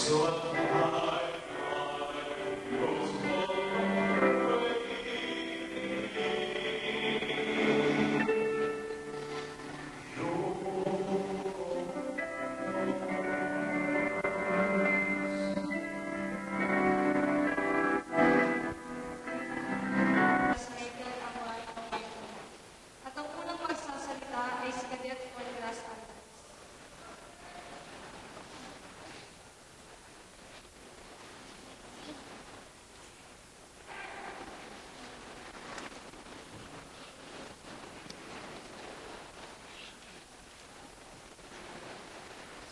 At ang unang magsasalita ay si Cadet Juan Alvarez.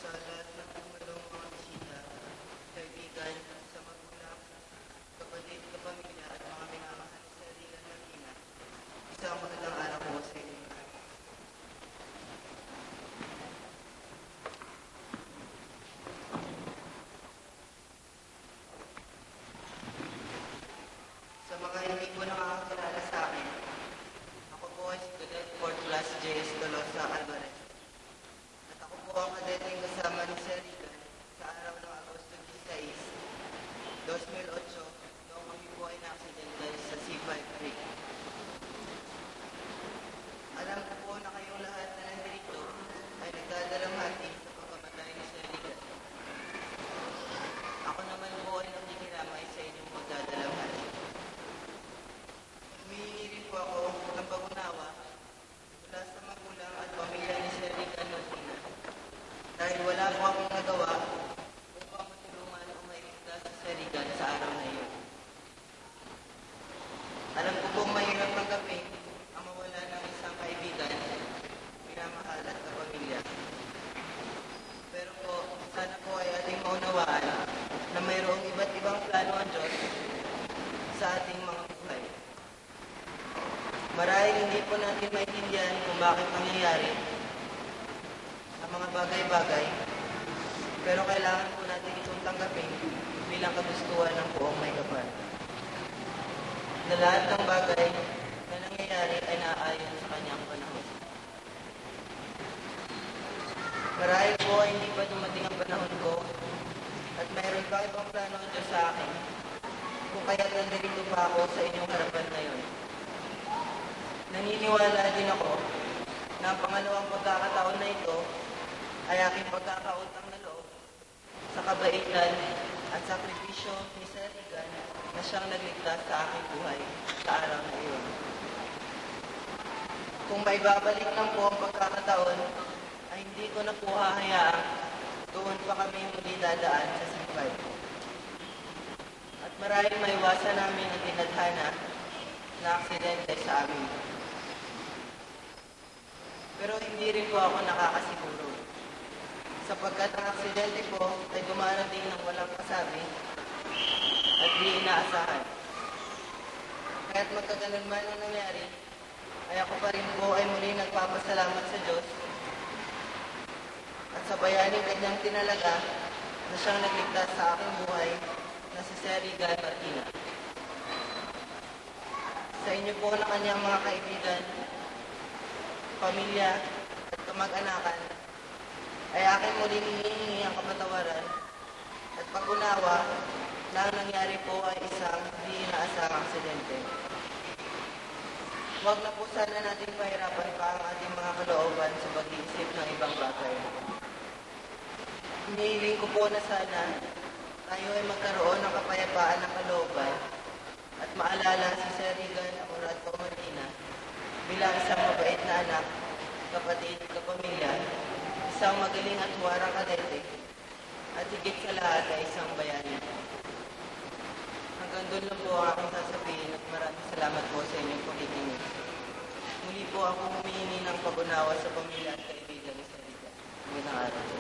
Sa lahat ng tumulong mga bisita, kaibigan, sa magulang, kapatid, kapamilya at mga minamahal sa Rigan Martina, isang magandang araw po sa inyo. Sa mga hindi po nakakakilala sa akin, ako po ay si Cadet 4th Class J.S. Tolosa Alvarez. At ako po ang kadeteng kasama ni Sir Rigan sa araw ng Agosto 16, 2008, noong kami po ay na-accidental sa C5 Creek. Alam ko po na kayong lahat na nandito ay nagdadalamhati sa pagkamatay ni Sir Rigan. Ako naman po ay nakikiramay sa inyong pagdadalamhati. Humihingi rin po ako ng pag-unawa mula sa magulang at pamilya ni Sir Rigan Martina dahil wala po akong nagawa upang matulungan o mailigtas si Sir Rigan sa araw na iyon. Alam ko pong mahirap tanggapin ang mawala ng isang kaibigan, minamahal at kapamilya. Pero po, sana po ay ating maunawaan na mayroong iba't ibang plano ang Diyos sa ating mga buhay. Marahil hindi po natin maintindihan kung bakit nangyayari ang mga bagay-bagay, pero kailangan po natin itong tanggapin bilang kagustuhan ng buong may kapal. Na lahat ng bagay na nangyayari ay naaayon sa kanyang panahon. Marahil po ay hindi pa dumating ang panahon ko at mayroon pa ibang plano ang Diyos sa akin kung kaya't nandito pa ako sa inyong harapan ngayon. Naniniwala din ako na ang pangalawang pagkakataon na ito ay aking pagkakautang na loob sa kabaitan at sakripisyo ni Sir Rigan na siyang nagligtas sa aking buhay sa araw na iyon. Kung may babalik lang po ang pagkakataon, ay hindi ko na po hahayaang doon pa kami muli dadaan sa C5. At maraming maiwasan namin ang tinadhana na aksidente sa amin. Pero hindi rin po ako nakakasiguro, sapagkat ang aksidente po ay dumarating ng walang kasabi at di inaasahan. Kaya't magkaganon man ang nangyari, ay ako pa rin po ay muli nagpapasalamat sa Diyos at sa bayaning kanyang tinalaga na siyang nagligtas sa aking buhay na si Sir Rigan Martina. Sa inyo po na kanyang mga kaibigan, pamilya at kamag-anakan, ay aking muling hinihingi ang kapatawaran at pag-unawa na ang nangyari po ay isang di inaasahang aksidente. Huwag na po sana natin pahirapan pa ang ating mga kalooban sa pag-iisip ng ibang bagay. Hinihiling ko po na sana tayo ay magkaroon ng kapayapaan ng kalooban at maalala si Sir Rigan Martina bilang isang mabait na anak, kapatid, kapamilya, isang magaling at huwarang kadete, at higit sa lahat ay isang bayani. Hanggang doon lang po ang aking sasabihin at maraming salamat po sa inyong pakikinig. Muli po ako humihingi ng pag-unawa sa pamilya at kaibigan ni Sir Rigan. Magandang araw po.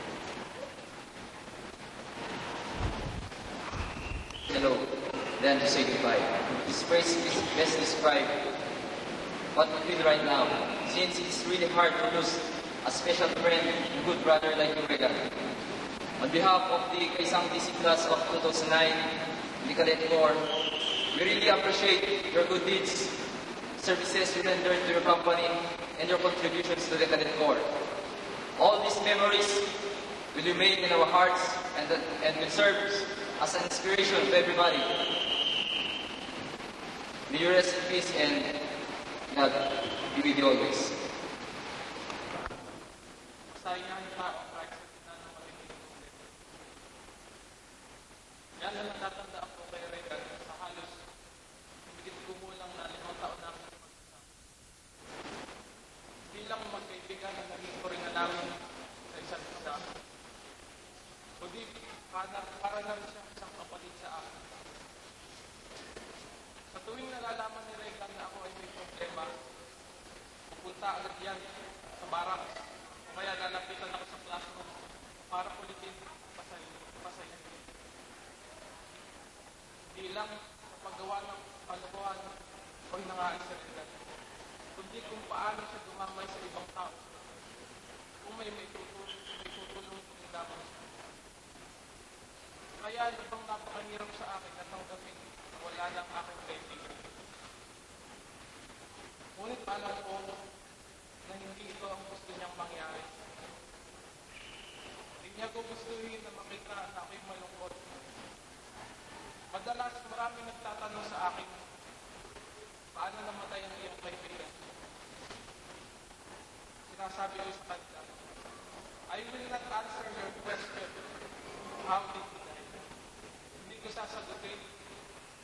Hello, then to say goodbye. This phrase is best described what we feel right now, since it's really hard to lose a special friend and good brother like you, Rigan. On behalf of the Kaisang DC class of 2009, the Cadet Corps, we really appreciate your good deeds, services you rendered to your company, and your contributions to the Cadet Corps. All these memories will remain in our hearts and will serve as an inspiration to everybody. May you rest in peace and God be with you always. Sayang tao kahit sa gitna ng matinding problema. Yan ang natatandaan ko kay Regan sa halos higit kumulang na 5 taon na kami magsasama. Hindi lang magkaibigan na naging koringa namin sa isa't isa, kundi para na rin siyang isang kapatid sa akin. Sa tuwing nalalaman ni Regan na ako ay may problema, pupunta agad yan sa barracks. Kaya lalapitan ako sa classroom para kulitin pasayin. Hindi lang sa paggawa ng kalokohan o hinangaan sa Regan, kundi kung paano siya dumamay sa ibang tao. Kung may tutulong kung lamang siya. Kaya ibang napakahirap sa akin na tanggapin na wala ng aking kaibigan. Ngunit alam ko na hindi ito ang gusto niyang mangyari. Hindi niya gugustuhin na makita na ako'y malungkot. Madalas maraming nagtatanong sa akin, paano namatay ang iyong kaibigan? Sinasabi ko sa kanila, I will not answer your question, how did he die? Hindi ko sasagutin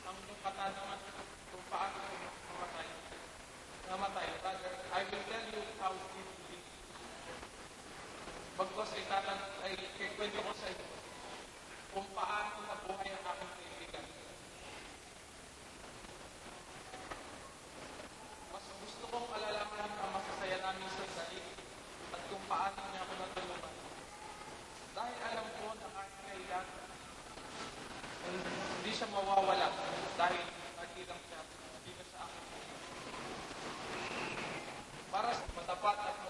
ang iyong katanungan kung paano namatay. Rather, I will tell you how did he live. Bagkos ay kikwento ko sa inyo kung paano nabuhay ang aking kaibigan. Mas gusto kong alalaman ang masasaya namin sa salik at kung paano niya ako natulungan. Dahil alam ko na kahit kailan, hindi siya mawawala dahil nagirang siya dito sa akin. Para sa matapat at